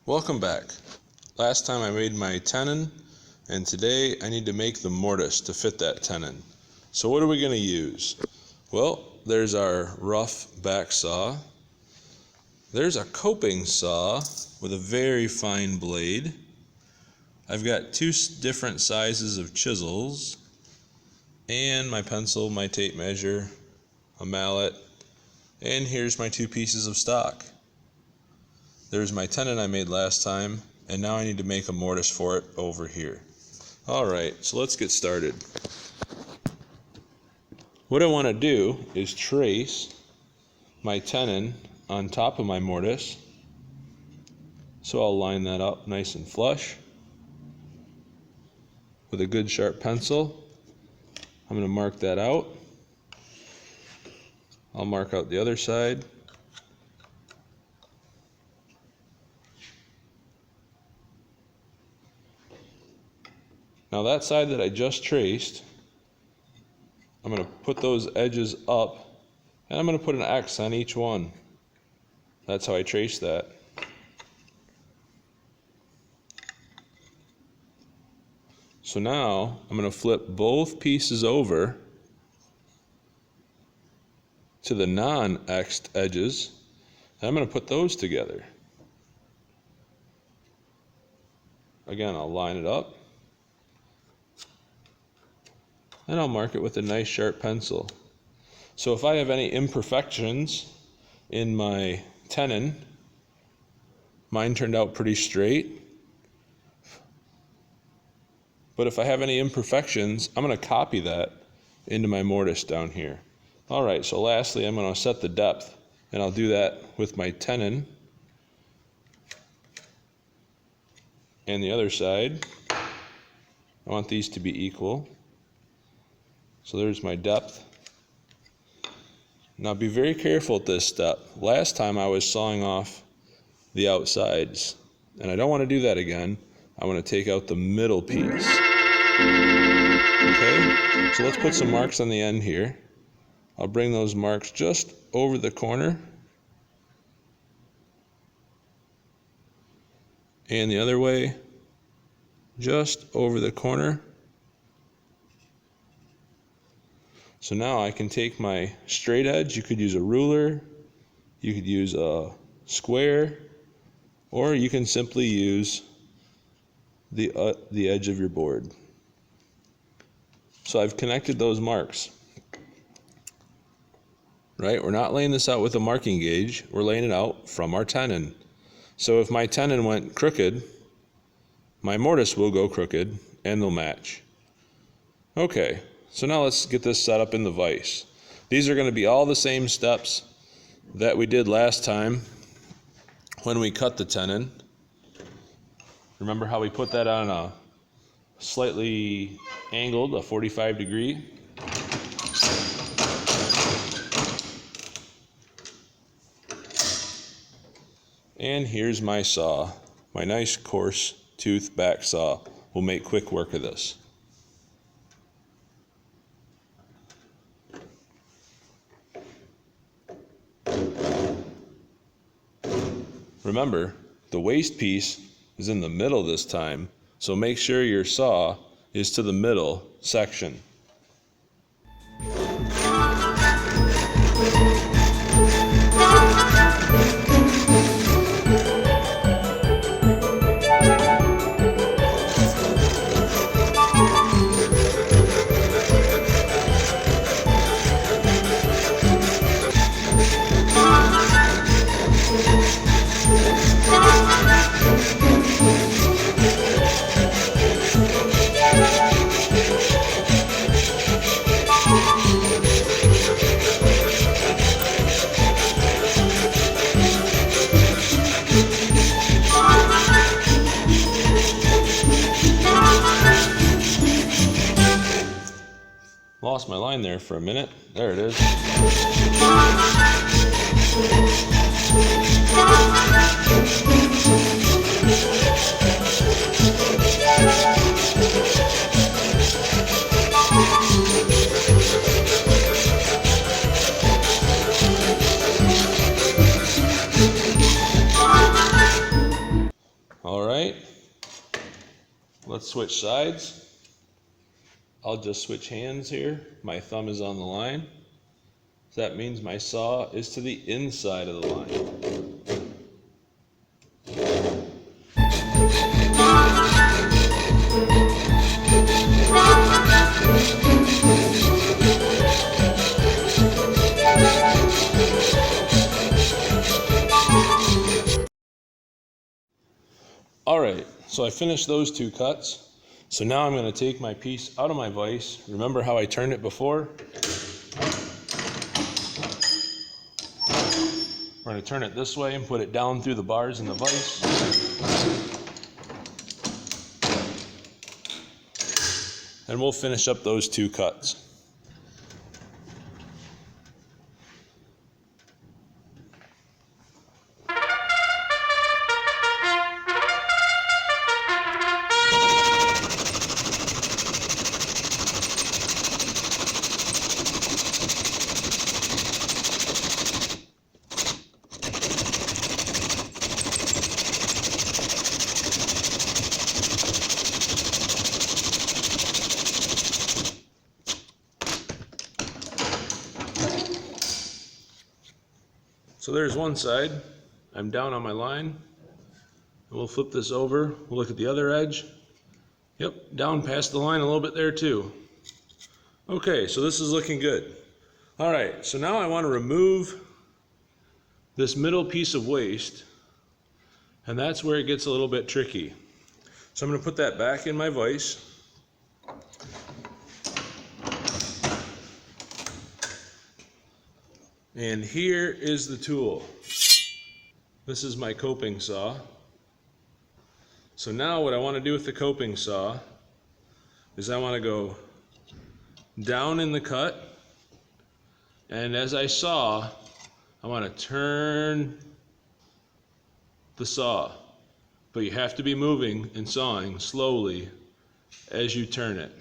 Welcome back. Last time I made my tenon, and today I need to make the mortise to fit that tenon. So what are we going to use? Well, there's our rough back saw. There's a coping saw with a very fine blade. I've got two different sizes of chisels, and my pencil, my tape measure, a mallet, and here's my two pieces of stock. There's my tenon I made last time, and now I need to make a mortise for it over here. Alright, so let's get started. What I want to do is trace my tenon on top of my mortise. So I'll line that up nice and flush with a good sharp pencil. I'm going to mark that out. I'll mark out the other side. Now that side that I just traced, I'm going to put those edges up, and I'm going to put an X on each one. That's how I trace that. So now I'm going to flip both pieces over to the non-X'd edges, and I'm going to put those together. Again, I'll line it up, and I'll mark it with a nice sharp pencil. So if I have any imperfections in my tenon, mine turned out pretty straight. But if I have any imperfections, I'm going to copy that into my mortise down here. Alright, so lastly I'm going to set the depth, and I'll do that with my tenon and the other side. I want these to be equal. So there's my depth. Now be very careful at this step. Last time I was sawing off the outsides, and I don't want to do that again. I want to take out the middle piece. Okay, so let's put some marks on the end here. I'll bring those marks just over the corner, and the other way, just over the corner. So now I can take my straight edge. You could use a ruler, you could use a square, or you can simply use the edge of your board. So I've connected those marks. Right? We're not laying this out with a marking gauge. We're laying it out from our tenon. So if my tenon went crooked, my mortise will go crooked, and they'll match. Okay. So now let's get this set up in the vise. These are going to be all the same steps that we did last time when we cut the tenon. Remember how we put that on a slightly angled, a 45 degree? And here's my saw, my nice coarse tooth back saw. We'll make quick work of this. Remember, the waste piece is in the middle this time, so make sure your saw is to the middle section. Lost my line there for a minute. There it is. All right, let's switch sides. I'll just switch hands here. My thumb is on the line. So that means my saw is to the inside of the line. All right, so I finished those two cuts. So now I'm going to take my piece out of my vise. Remember how I turned it before? We're going to turn it this way and put it down through the bars in the vise. And we'll finish up those two cuts. So there's one side. I'm down on my line. And we'll flip this over. We'll look at the other edge. Yep, down past the line a little bit there too. Okay, so this is looking good. All right, so now I want to remove this middle piece of waste, and that's where it gets a little bit tricky. So I'm going to put that back in my vise. And here is the tool. This is my coping saw. So now what I want to do with the coping saw is I want to go down in the cut, and as I saw, I want to turn the saw. But you have to be moving and sawing slowly as you turn it.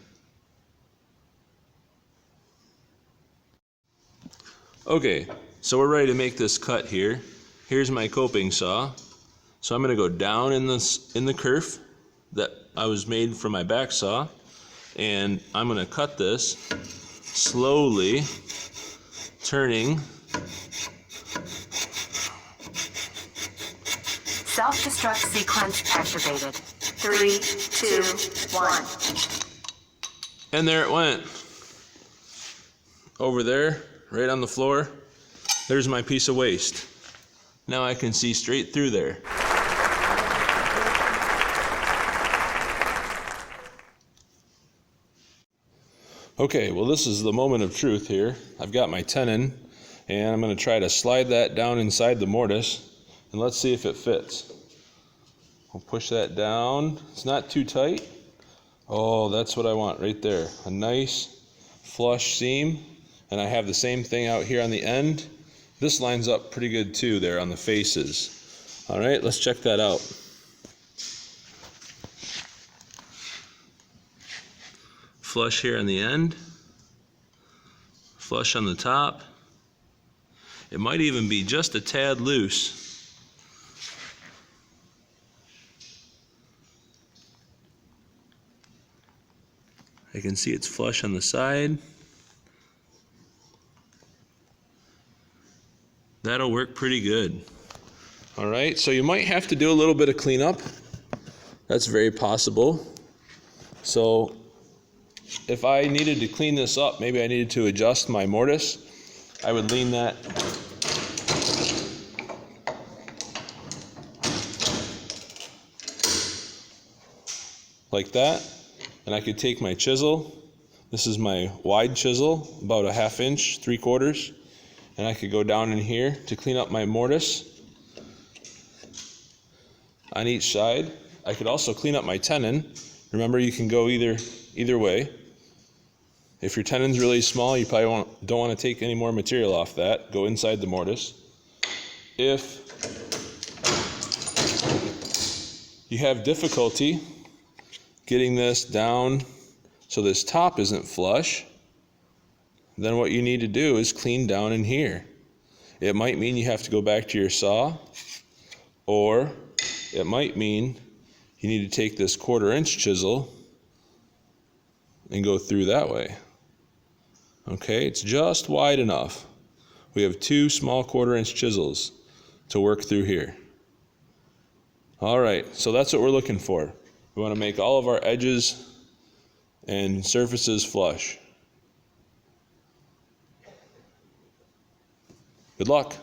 Okay, so we're ready to make this cut here. Here's my coping saw. So I'm going to go down in the kerf that I was made for my back saw, and I'm going to cut this slowly, turning. Self-destruct sequence activated. 3, 2, 1. And there it went. Over there, right on the floor, there's my piece of waste. Now I can see straight through there. Okay, well this is the moment of truth here. I've got my tenon, and I'm going to try to slide that down inside the mortise, and let's see if it fits. We'll push that down. It's not too tight. Oh, that's what I want right there. A nice flush seam. And I have the same thing out here on the end. This lines up pretty good too there on the faces. All right, let's check that out. Flush here on the end. Flush on the top. It might even be just a tad loose. I can see it's flush on the side. That'll work pretty good. All right, so you might have to do a little bit of cleanup. That's very possible. So if I needed to clean this up, maybe I needed to adjust my mortise, I would lean that like that, and I could take my chisel. This is my wide chisel, about a 1/2 inch, 3/4, and I could go down in here to clean up my mortise on each side. I could also clean up my tenon. Remember, you can go either way. If your tenon's really small, you probably don't want to take any more material off that. Go inside the mortise. If you have difficulty getting this down so this top isn't flush, then what you need to do is clean down in here. It might mean you have to go back to your saw, or it might mean you need to take this 1/4-inch chisel and go through that way. Okay, it's just wide enough. We have 2 small 1/4-inch chisels to work through here. All right, so that's what we're looking for. We want to make all of our edges and surfaces flush. Good luck.